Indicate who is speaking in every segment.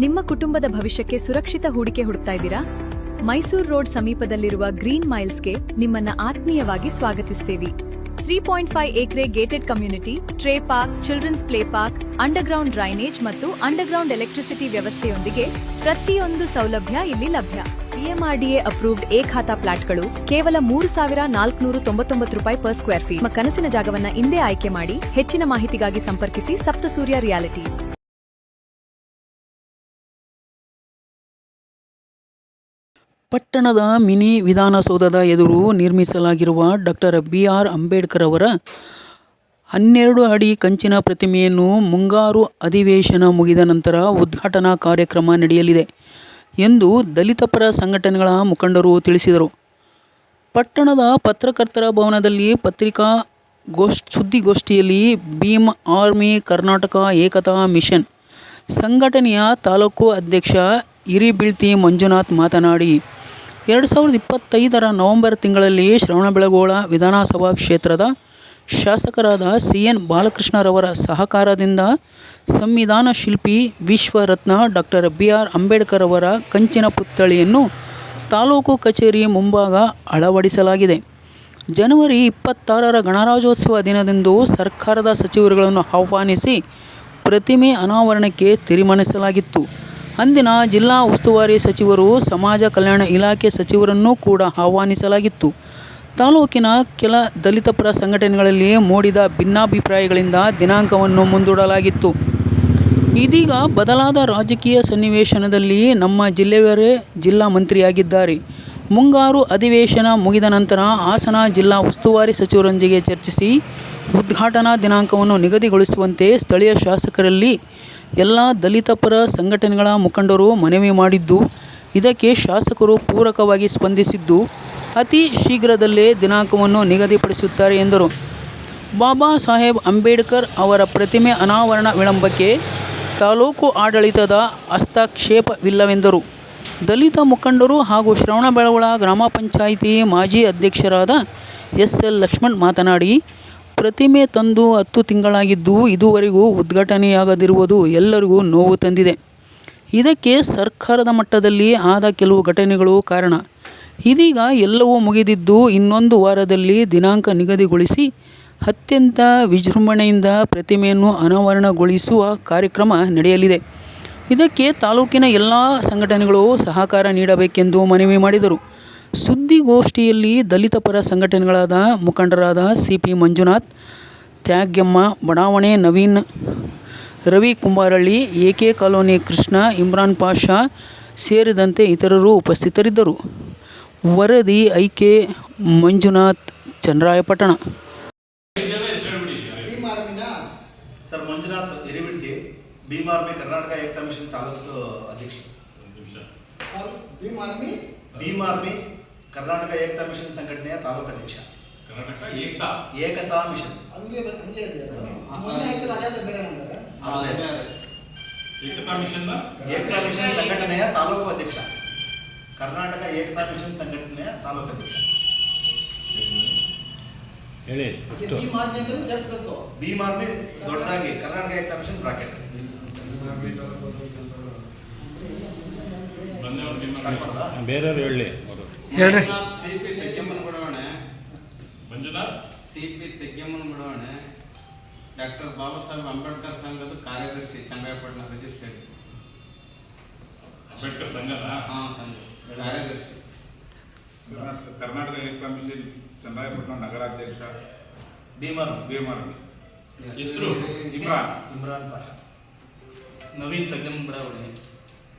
Speaker 1: ನಿಮ್ಮ ಕುಟುಂಬದ ಭವಿಷ್ಯಕ್ಕೆ ಸುರಕ್ಷಿತ ಹೂಡಿಕೆ ಹುಡುಕ್ತಾ ಇದ್ದೀರಾ? ಮೈಸೂರು ರೋಡ್ ಸಮೀಪದಲ್ಲಿರುವ ಗ್ರೀನ್ ಮೈಲ್ಸ್ಗೆ ನಿಮ್ಮನ್ನ ಆತ್ಮೀಯವಾಗಿ ಸ್ವಾಗತಿಸುತ್ತೇವೆ. 3.5 acre gated community, tree park, children's play park, underground drainage ಮತ್ತು ಅಂಡರ್ಗ್ರೌಂಡ್ ಎಲೆಕ್ಟ್ರಿಸಿಟಿ ವ್ಯವಸ್ಥೆಯೊಂದಿಗೆ ಪ್ರತಿಯೊಂದು ಸೌಲಭ್ಯ ಇಲ್ಲಿ ಲಭ್ಯ. PMRDA ಅಪ್ರೂವ್ಡ್ ಖಾತಾ ಪ್ಲಾಟ್ಗಳು ಕೇವಲ 3,499 ರೂಪಾಯಿ ಪರ್ ಸ್ಕ್ವೇರ್ ಫೀಟ್. ನಿಮ್ಮ ಕನಸಿನ ಜಾಗವನ್ನ ಇಂದೇ ಆಯ್ಕೆ ಮಾಡಿ. ಹೆಚ್ಚಿನ ಮಾಹಿತಿಗಾಗಿ ಸಂಪರ್ಕಿಸಿ ಸಪ್ತಸೂರ್ಯ ರಿಯಾಲಿಟೀಸ್.
Speaker 2: ಪಟ್ಟಣದ ಮಿನಿ ವಿಧಾನಸೌಧದ ಎದುರು ನಿರ್ಮಿಸಲಾಗಿರುವ ಡಾಕ್ಟರ್ BR ಅಂಬೇಡ್ಕರ್ ಅವರ 12 ಅಡಿ ಕಂಚಿನ ಪ್ರತಿಮೆಯನ್ನು ಮುಂಗಾರು ಅಧಿವೇಶನ ಮುಗಿದ ನಂತರ ಉದ್ಘಾಟನಾ ಕಾರ್ಯಕ್ರಮ ನಡೆಯಲಿದೆ ಎಂದು ದಲಿತ ಪರ ಸಂಘಟನೆಗಳ ಮುಖಂಡರು ತಿಳಿಸಿದರು. ಪಟ್ಟಣದ ಪತ್ರಕರ್ತರ ಭವನದಲ್ಲಿ ಪತ್ರಿಕಾ ಸುದ್ದಿಗೋಷ್ಠಿಯಲ್ಲಿ ಭೀಮ್ ಆರ್ಮಿ ಕರ್ನಾಟಕ ಏಕತಾ ಮಿಷನ್ ಸಂಘಟನೆಯ ತಾಲೂಕು ಅಧ್ಯಕ್ಷ ಹಿರಿಬೀಳ್ತಿ ಮಂಜುನಾಥ್ ಮಾತನಾಡಿ, 2025 ನವೆಂಬರ್ ತಿಂಗಳಲ್ಲಿ ಶ್ರವಣಬೆಳಗೊಳ ವಿಧಾನಸಭಾ ಕ್ಷೇತ್ರದ ಶಾಸಕರಾದ CN ಬಾಲಕೃಷ್ಣರವರ ಸಹಕಾರದಿಂದ ಸಂವಿಧಾನ ಶಿಲ್ಪಿ ವಿಶ್ವರತ್ನ ಡಾಕ್ಟರ್ BR ಅಂಬೇಡ್ಕರ್ ಅವರ ಕಂಚಿನ ಪುತ್ಥಳಿಯನ್ನು ತಾಲೂಕು ಕಚೇರಿ ಮುಂಭಾಗ ಅಳವಡಿಸಲಾಗಿದೆ. ಜನವರಿ 26 ಗಣರಾಜ್ಯೋತ್ಸವ ದಿನದಂದು ಸರ್ಕಾರದ ಸಚಿವರುಗಳನ್ನು ಆಹ್ವಾನಿಸಿ ಪ್ರತಿಮೆ ಅನಾವರಣಕ್ಕೆ ತೀರ್ಮಾನಿಸಲಾಗಿತ್ತು. ಅಂದಿನ ಜಿಲ್ಲಾ ಉಸ್ತುವಾರಿ ಸಚಿವರು, ಸಮಾಜ ಕಲ್ಯಾಣ ಇಲಾಖೆ ಸಚಿವರನ್ನೂ ಕೂಡ ಆಹ್ವಾನಿಸಲಾಗಿತ್ತು. ತಾಲೂಕಿನ ಕೆಲ ದಲಿತ ಪರ ಸಂಘಟನೆಗಳಲ್ಲಿ ಮೂಡಿದ ಭಿನ್ನಾಭಿಪ್ರಾಯಗಳಿಂದ ದಿನಾಂಕವನ್ನು ಮುಂದೂಡಲಾಗಿತ್ತು. ಇದೀಗ ಬದಲಾದ ರಾಜಕೀಯ ಸನ್ನಿವೇಶದಲ್ಲಿ ನಮ್ಮ ಜಿಲ್ಲೆಯವರೇ ಜಿಲ್ಲಾ ಮಂತ್ರಿಯಾಗಿದ್ದಾರೆ. ಮುಂಗಾರು ಅಧಿವೇಶನ ಮುಗಿದ ನಂತರ ಹಾಸನ ಜಿಲ್ಲಾ ಉಸ್ತುವಾರಿ ಸಚಿವರೊಂದಿಗೆ ಚರ್ಚಿಸಿ ಉದ್ಘಾಟನಾ ದಿನಾಂಕವನ್ನು ನಿಗದಿಗೊಳಿಸುವಂತೆ ಸ್ಥಳೀಯ ಶಾಸಕರಲ್ಲಿ ಎಲ್ಲ ದಲಿತ ಪರ ಸಂಘಟನೆಗಳ ಮುಖಂಡರು ಮನವಿ ಮಾಡಿದ್ದು, ಇದಕ್ಕೆ ಶಾಸಕರು ಪೂರಕವಾಗಿ ಸ್ಪಂದಿಸಿದ್ದು ಅತಿ ಶೀಘ್ರದಲ್ಲೇ ದಿನಾಂಕವನ್ನು ನಿಗದಿಪಡಿಸುತ್ತಾರೆ ಎಂದರು. ಬಾಬಾ ಸಾಹೇಬ್ ಅಂಬೇಡ್ಕರ್ ಅವರ ಪ್ರತಿಮೆ ಅನಾವರಣ ವಿಳಂಬಕ್ಕೆ ತಾಲೂಕು ಆಡಳಿತದ ಹಸ್ತಕ್ಷೇಪವಿಲ್ಲವೆಂದರು. ದಲಿತ ಮುಖಂಡರು ಹಾಗೂ ಶ್ರವಣಬೆಳಗೊಳ ಗ್ರಾಮ ಪಂಚಾಯಿತಿ ಮಾಜಿ ಅಧ್ಯಕ್ಷರಾದ SL ಲಕ್ಷ್ಮಣ್ ಮಾತನಾಡಿ, ಪ್ರತಿಮೆ ತಂದು 10 ತಿಂಗಳಾಗಿದ್ದು ಇದುವರೆಗೂ ಉದ್ಘಾಟನೆಯಾಗದಿರುವುದು ಎಲ್ಲರಿಗೂ ನೋವು ತಂದಿದೆ. ಇದಕ್ಕೆ ಸರ್ಕಾರದ ಮಟ್ಟದಲ್ಲಿ ಆದ ಕೆಲವು ಘಟನೆಗಳು ಕಾರಣ. ಇದೀಗ ಎಲ್ಲವೂ ಮುಗಿದಿದ್ದು ಇನ್ನೊಂದು ವಾರದಲ್ಲಿ ದಿನಾಂಕ ನಿಗದಿಗೊಳಿಸಿ ಅತ್ಯಂತ ವಿಜೃಂಭಣೆಯಿಂದ ಪ್ರತಿಮೆಯನ್ನು ಅನಾವರಣಗೊಳಿಸುವ ಕಾರ್ಯಕ್ರಮ ನಡೆಯಲಿದೆ. ಇದಕ್ಕೆ ತಾಲೂಕಿನ ಎಲ್ಲ ಸಂಘಟನೆಗಳು ಸಹಕಾರ ನೀಡಬೇಕೆಂದು ಮನವಿ ಮಾಡಿದರು. ಸುದ್ದಿಗೋಷ್ಠಿಯಲ್ಲಿ ದಲಿತ ಪರ ಸಂಘಟನೆಗಳಾದ ಮುಖಂಡರಾದ CP ಮಂಜುನಾಥ್, ತ್ಯಾಗ್ಯಮ್ಮ ಬಡಾವಣೆ ನವೀನ್, ರವಿ ಕುಂಬಾರಳ್ಳಿ, AK ಕಾಲೋನಿ ಕೃಷ್ಣ, ಇಮ್ರಾನ್ ಪಾಷಾ ಸೇರಿದಂತೆ ಇತರರು ಉಪಸ್ಥಿತರಿದ್ದರು. ವರದಿ IK Manjunath, Channarayapatna.
Speaker 3: Sir Manjunath Hiribilti, Bhim army Karnataka Ekata mission taluk ಅಧ್ಯಕ್ಷ. ಭೀಮ್ ಆರ್ಮಿ ಕರ್ನಾಟಕ ಏಕತಾ ಮಿಷನ್ ಸಂಘಟನೆಯ ತಾಲೂಕು ಅಧ್ಯಕ್ಷ.
Speaker 4: ಕರ್ನಾಟಕ
Speaker 3: ಏಕತಾ ಮಿಷನ್ ಏಕತಾ ಮಿಷನ್ ಸಂಘಟನೆಯ ತಾಲೂಕು ಅಧ್ಯಕ್ಷ. ಕರ್ನಾಟಕ ಏಕತಾ ಮಿಷನ್ ಸಂಘಟನೆಯ ತಾಲೂಕು ಅಧ್ಯಕ್ಷ. ಭೀಮ್ ಆರ್ಮಿ ದೊಡ್ಡದಾಗಿ ಕರ್ನಾಟಕ ಏಕತಾ ಮಿಷನ್ ಬ್ರಾಕೆಟ್.
Speaker 4: ಬೇರೆಯವರು ಹೇಳಿ.
Speaker 5: CP ತೆಗ್ಗೆಮ್ಮನ ಬಡಾವಣೆ,
Speaker 4: ಮಂಜುನಾಥ್
Speaker 5: CP ತೆಗ್ಗೆಮ್ಮನ ಬಡಾವಣೆ, ಡಾಕ್ಟರ್ ಬಾಬಾ ಸಾಹೇಬ್ ಅಂಬೇಡ್ಕರ್ ಸಂಘದ ಕಾರ್ಯದರ್ಶಿ, ಚನ್ನರಾಯಪಟ್ಟಣ ರಿಜಿಸ್ಟ್ರೇಡ್.
Speaker 4: ಅಂಬೇಡ್ಕರ್ ಸಂಘದ
Speaker 5: ಸಂಘ ಕಾರ್ಯದರ್ಶಿ.
Speaker 4: ಕರ್ನಾಟಕ ಏಕತಾ ಮಿಷನ್ ಚನ್ನರಾಯಪಟ್ಟಣ ನಗರಾಧ್ಯಕ್ಷ.
Speaker 3: ಭೀಮ್ ಆರ್ಮಿ
Speaker 4: ಹೆಸರು
Speaker 3: ಇಮ್ರಾನ್ ಪಾಷಾ.
Speaker 5: ನವೀನ್ ತೆಗ್ಗೆಮ್ಮನ ಬಡಾವಣೆ,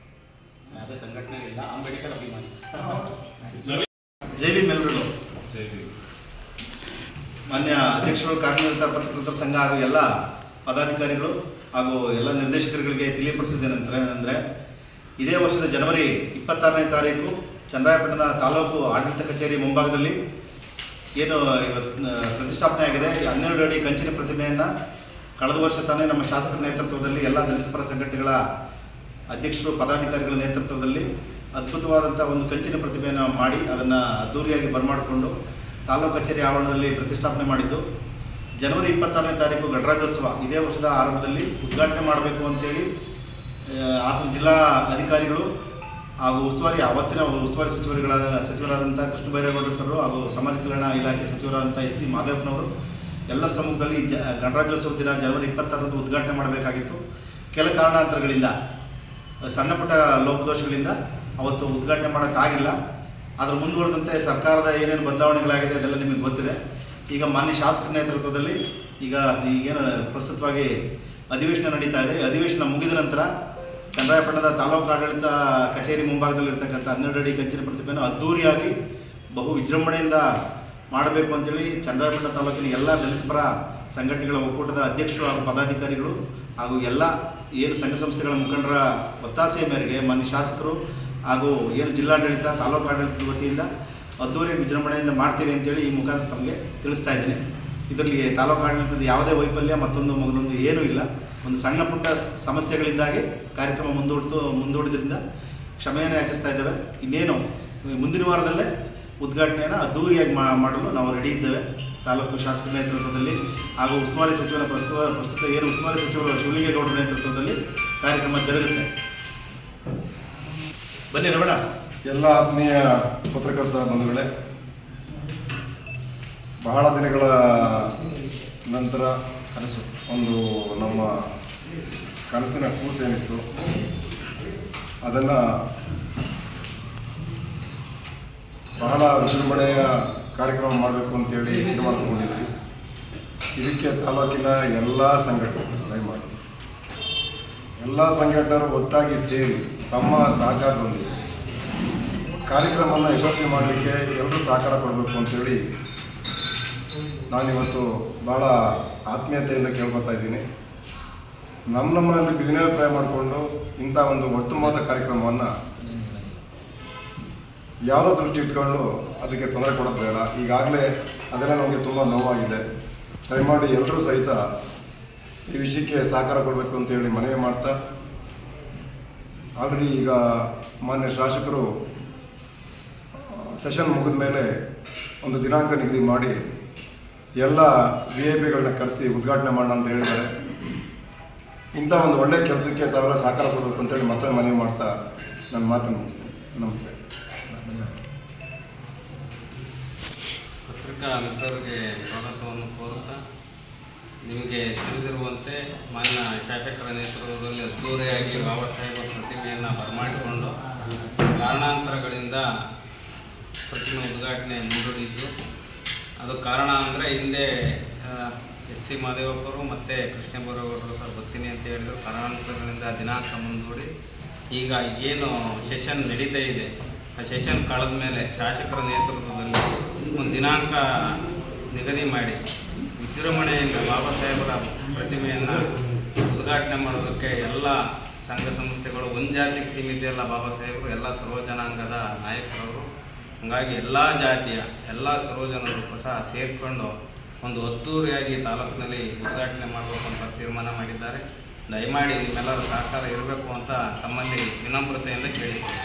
Speaker 5: ಯಾವುದೇ ಸಂಘಟನೆ ಇಲ್ಲ, ಅಂಬೇಡ್ಕರ್ ಅಭಿಮಾನಿ.
Speaker 3: JB ಮೆಲ್ರೂರು. ಮಾನ್ಯ ಅಧ್ಯಕ್ಷರು, ಕಾರ್ಯನಿರತ ಪತ್ರಕರ್ತರ ಸಂಘ ಹಾಗೂ ಎಲ್ಲ ಪದಾಧಿಕಾರಿಗಳು ಹಾಗೂ ಎಲ್ಲ ನಿರ್ದೇಶಕರುಗಳಿಗೆ ತಿಳಿಯಪಡಿಸಿದ್ದೇನೆಂದರೆ, ಇದೇ ವರ್ಷದ ಜನವರಿ 26ನೇ ತಾರೀಕು ಚನ್ನರಾಯಪಟ್ಟಣ ತಾಲೂಕು ಆಡಳಿತ ಕಚೇರಿ ಮುಂಭಾಗದಲ್ಲಿ ಏನು ಪ್ರತಿಷ್ಠಾಪನೆ ಆಗಿದೆ 12 ಅಡಿ ಕಂಚಿನ ಪ್ರತಿಮೆಯನ್ನು ಕಳೆದ ವರ್ಷ ತಾನೇ ನಮ್ಮ ಶಾಸಕರ ನೇತೃತ್ವದಲ್ಲಿ ಎಲ್ಲ ದಲಿತ ಪರ ಸಂಘಟನೆಗಳ ಅಧ್ಯಕ್ಷರು, ಪದಾಧಿಕಾರಿಗಳ ನೇತೃತ್ವದಲ್ಲಿ ಅದ್ಭುತವಾದಂಥ ಒಂದು ಕಂಚಿನ ಪ್ರತಿಮೆಯನ್ನು ಮಾಡಿ ಅದನ್ನು ಅದ್ದೂರಿಯಾಗಿ ಬರಮಾಡಿಕೊಂಡು ತಾಲೂಕು ಕಚೇರಿ ಆವರಣದಲ್ಲಿ ಪ್ರತಿಷ್ಠಾಪನೆ ಮಾಡಿದ್ದು. ಜನವರಿ 26ನೇ ತಾರೀಕು ಗಣರಾಜ್ಯೋತ್ಸವ ಇದೇ ವರ್ಷದ ಆರಂಭದಲ್ಲಿ ಉದ್ಘಾಟನೆ ಮಾಡಬೇಕು ಅಂತೇಳಿ ಹಾಸನ ಜಿಲ್ಲಾ ಅಧಿಕಾರಿಗಳು ಹಾಗೂ ಅವತ್ತಿನ ಉಸ್ತುವಾರಿ ಸಚಿವರಾದಂಥ ಕೃಷ್ಣ ಬೈರೇಗೌಡರು ಸರ್ ಹಾಗೂ ಸಮಾಜ ಕಲ್ಯಾಣ ಇಲಾಖೆ ಸಚಿವರಾದಂಥ ಎಚ್.ಸಿ. ಮಾದೇವಪ್ಪನವರು ಎಲ್ಲರ ಸಮ್ಮುಖದಲ್ಲಿ ಗಣರಾಜ್ಯೋತ್ಸವ ದಿನ ಜನವರಿ 26ರಂದು ಉದ್ಘಾಟನೆ ಮಾಡಬೇಕಾಗಿತ್ತು. ಕೆಲ ಕಾರಣಾಂತರಗಳಿಂದ ಸಣ್ಣ ಪುಟ್ಟ ಲೋಪದೋಷಗಳಿಂದ ಅವತ್ತು ಉದ್ಘಾಟನೆ ಮಾಡೋಕ್ಕಾಗಿಲ್ಲ. ಅದರ ಮುಂದುವರೆದಂತೆ ಸರ್ಕಾರದ ಏನೇನು ಬದಲಾವಣೆಗಳಾಗಿದೆ ಅದೆಲ್ಲ ನಿಮಗೆ ಗೊತ್ತಿದೆ. ಈಗ ಮಾನ್ಯ ಶಾಸಕರ ನೇತೃತ್ವದಲ್ಲಿ ಈಗೇನು ಪ್ರಸ್ತುತವಾಗಿ ಅಧಿವೇಶನ ನಡೀತಾ ಇದೆ. ಅಧಿವೇಶನ ಮುಗಿದ ನಂತರ ಚನ್ನರಾಯಪಟ್ಟಣದ ತಾಲೂಕು ಆಡಳಿತ ಕಚೇರಿ ಮುಂಭಾಗದಲ್ಲಿರ್ತಕ್ಕಂಥ 12 ಅಡಿ ಕಂಚಿನ ಪ್ರತಿಮೆಯನ್ನು ಅದ್ಧೂರಿಯಾಗಿ ಬಹು ವಿಜೃಂಭಣೆಯಿಂದ ಮಾಡಬೇಕು ಅಂತೇಳಿ ಚನ್ನರಾಯಪಟ್ಟಣ ತಾಲೂಕಿನ ಎಲ್ಲ ದಲಿತ ಪರ ಸಂಘಟನೆಗಳ ಒಕ್ಕೂಟದ ಅಧ್ಯಕ್ಷರು ಹಾಗೂ ಪದಾಧಿಕಾರಿಗಳು ಹಾಗೂ ಎಲ್ಲ ಏನು ಸಂಘ ಸಂಸ್ಥೆಗಳ ಮುಖಂಡರ ಒತ್ತಾಸೆಯ ಮೇರೆಗೆ ಮಾನ್ಯ ಶಾಸಕರು ಹಾಗೂ ಏನು ಜಿಲ್ಲಾಡಳಿತ ತಾಲೂಕು ಆಡಳಿತದ ವತಿಯಿಂದ ಅದ್ದೂರಿ ವಿಜೃಂಭಣೆಯಿಂದ ಮಾಡ್ತೀವಿ ಅಂತೇಳಿ ಈ ಮುಖಾಂತರ ತಮಗೆ ತಿಳಿಸ್ತಾ ಇದ್ದೀನಿ. ಇದರಲ್ಲಿ ತಾಲೂಕು ಆಡಳಿತದ ಯಾವುದೇ ವೈಫಲ್ಯ ಮತ್ತೊಂದು ಏನೂ ಇಲ್ಲ. ಒಂದು ಸಣ್ಣ ಪುಟ್ಟ ಸಮಸ್ಯೆಗಳಿಂದಾಗಿ ಕಾರ್ಯಕ್ರಮ ಮುಂದೂಡಿದ್ರಿಂದ ಕ್ಷಮೆಯನ್ನು ಯಾಚಿಸ್ತಾ ಇದ್ದೇವೆ. ಇನ್ನೇನು ಮುಂದಿನ ವಾರದಲ್ಲೇ ಉದ್ಘಾಟನೆಯನ್ನು ಅದ್ದೂರಿಯಾಗಿ ಮಾಡಲು ನಾವು ರೆಡಿ ಇದ್ದೇವೆ. ತಾಲೂಕು ಶಾಸಕರ ನೇತೃತ್ವದಲ್ಲಿ ಹಾಗೂ ಉಸ್ತುವಾರಿ ಸಚಿವರ ಪ್ರಸ್ತುತ ಏನು ಉಸ್ತುವಾರಿ ಸಚಿವರು ಶಿವಲಿಂಗೇಗೌಡರ ನೇತೃತ್ವದಲ್ಲಿ ಕಾರ್ಯಕ್ರಮ ಜರುಗುತ್ತೆ. ಬನ್ನಿ ರಮಣ.
Speaker 6: ಎಲ್ಲ ಆತ್ಮೀಯ ಪತ್ರಕರ್ತ ಬಂಧುಗಳೇ, ಬಹಳ ದಿನಗಳ ನಂತರ ಒಂದು ನಮ್ಮ ಕನಸಿನ ಕೂಸೇನಿತ್ತು ಅದನ್ನು ಬಹಳ ವಿಜೃಂಭಣೆಯ ಕಾರ್ಯಕ್ರಮ ಮಾಡಬೇಕು ಅಂತೇಳಿ ತೀರ್ಮಾನ ತಗೊಂಡಿದ್ವಿ. ಇದಕ್ಕೆ ತಾಲೂಕಿನ ಎಲ್ಲ ಸಂಘಟನರು ಒಟ್ಟಾಗಿ ಸೇರಿ ತಮ್ಮ ಸಹಕಾರದೊಂದಿಗೆ ಕಾರ್ಯಕ್ರಮವನ್ನು ಯಶಸ್ವಿ ಮಾಡಲಿಕ್ಕೆ ಎಲ್ಲರೂ ಸಹಕಾರ ಕೊಡಬೇಕು ಅಂತೇಳಿ ನಾನಿವತ್ತು ಭಾಳ ಆತ್ಮೀಯತೆಯಿಂದ ಕೇಳ್ಕೊತಾ ಇದ್ದೀನಿ. ನಮ್ಮಲ್ಲಿ ಭಿನ್ನಾಭಿಪ್ರಾಯ ಮಾಡಿಕೊಂಡು ಇಂಥ ಒಂದು ಒಟ್ಟುಮಾದ ಕಾರ್ಯಕ್ರಮವನ್ನು ಯಾವುದೋ ದೃಷ್ಟಿ ಇಟ್ಕೊಂಡು ಅದಕ್ಕೆ ತೊಂದರೆ ಕೊಡೋದು ಬೇಡ. ಈಗಾಗಲೇ ಅದೆಲ್ಲ ನಮಗೆ ತುಂಬ ನೋವಾಗಿದೆ. ದಯಮಾಡಿ ಎಲ್ಲರೂ ಸಹಿತ ಈ ವಿಷಯಕ್ಕೆ ಸಹಕಾರ ಕೊಡಬೇಕು ಅಂತೇಳಿ ಮನವಿ ಮಾಡ್ತಾ, ಆಲ್ರೆಡಿ ಈಗ ಮಾನ್ಯ ಶಾಸಕರು ಸೆಷನ್ ಮುಗಿದ ಮೇಲೆ ಒಂದು ದಿನಾಂಕ ನಿಗದಿ ಮಾಡಿ ಎಲ್ಲ VIP-ಗಳನ್ನ ಕರೆಸಿ ಉದ್ಘಾಟನೆ ಮಾಡೋಣ ಅಂತ ಹೇಳಿದ್ದಾರೆ. ಇಂಥ ಒಂದು ಒಳ್ಳೆಯ ಕೆಲಸಕ್ಕೆ ತಾವೆಲ್ಲ ಸಹಕಾರ ಕೊಡಬೇಕು ಅಂತೇಳಿ ಮತ್ತೆ ಮನವಿ ಮಾಡ್ತಾ ನನ್ನ ಮಾತನ್ನು ಮುಗಿಸ್ತೇನೆ. ನಮಸ್ತೆ.
Speaker 5: ಪತ್ರಿಕಾ ಮಿತ್ರರಿಗೆ ಸ್ವಾಗತವನ್ನು ಕೋರುತ್ತಾ, ನಿಮಗೆ ತಿಳಿದಿರುವಂತೆ ಮಾನ್ಯ ಶಾಸಕರ ನೇತೃತ್ವದಲ್ಲಿ ಅದ್ದೂರಿಯಾಗಿ ಬಾಬಾ ಸಾಹೇಬರ ಪ್ರತಿಮೆಯನ್ನು ಬರಮಾಡಿಕೊಂಡು ಕಾರಣಾಂತರಗಳಿಂದ ಪ್ರತಿಮೆ ಉದ್ಘಾಟನೆ ಮುಂದೂಡಿದ್ದು. ಅದು ಕಾರಣ ಅಂದರೆ ಹಿಂದೆ ಎಚ್.ಸಿ. ಮಾದೇವಪ್ಪರು ಮತ್ತು ಕೃಷ್ಣ ಬೈರೇಗೌಡರು ಸರ್ ಬರ್ತೀನಿ ಅಂತ ಹೇಳಿದರು. ಕಾರಣಾಂತರಗಳಿಂದ ದಿನಾಂಕ ಮುಂದೂಡಿ ಈಗ ಏನು ಸೆಷನ್ ನಡೀತಾ ಇದೆ, ಆ ಸೆಷನ್ ಕಳೆದ ಮೇಲೆ ಶಾಸಕರ ನೇತೃತ್ವದಲ್ಲಿ ಒಂದು ದಿನಾಂಕ ನಿಗದಿ ಮಾಡಿ ವಿಜೃಂಭಣೆಯಿಂದ ಬಾಬಾ ಸಾಹೇಬರ ಪ್ರತಿಮೆಯನ್ನು ಉದ್ಘಾಟನೆ ಮಾಡೋದಕ್ಕೆ ಎಲ್ಲ ಸಂಘ ಸಂಸ್ಥೆಗಳು, ಒಂದು ಜಾತಿಗೆ ಸೀಮಿತ ಎಲ್ಲ ಬಾಬಾ ಸಾಹೇಬರು ಎಲ್ಲ ಸರ್ವ ಜನಾಂಗದ ನಾಯಕರವರು, ಹಾಗಾಗಿ ಎಲ್ಲ ಜಾತಿಯ ಎಲ್ಲ ಸರ್ವಜನರು ಸಹ ಸೇರಿಕೊಂಡು ಒಂದು ಅದ್ದೂರಿಯಾಗಿ ತಾಲೂಕಿನಲ್ಲಿ ಉದ್ಘಾಟನೆ ಮಾಡಬೇಕು ಅಂತ ತೀರ್ಮಾನ ಮಾಡಿದ್ದಾರೆ. ದಯಮಾಡಿ ನಿಮ್ಮೆಲ್ಲರ ಸಹಕಾರ ಇರಬೇಕು ಅಂತ ತಮ್ಮಲ್ಲಿ ವಿನಮ್ರತೆಯಿಂದ ಕೇಳಿದ್ದೇನೆ.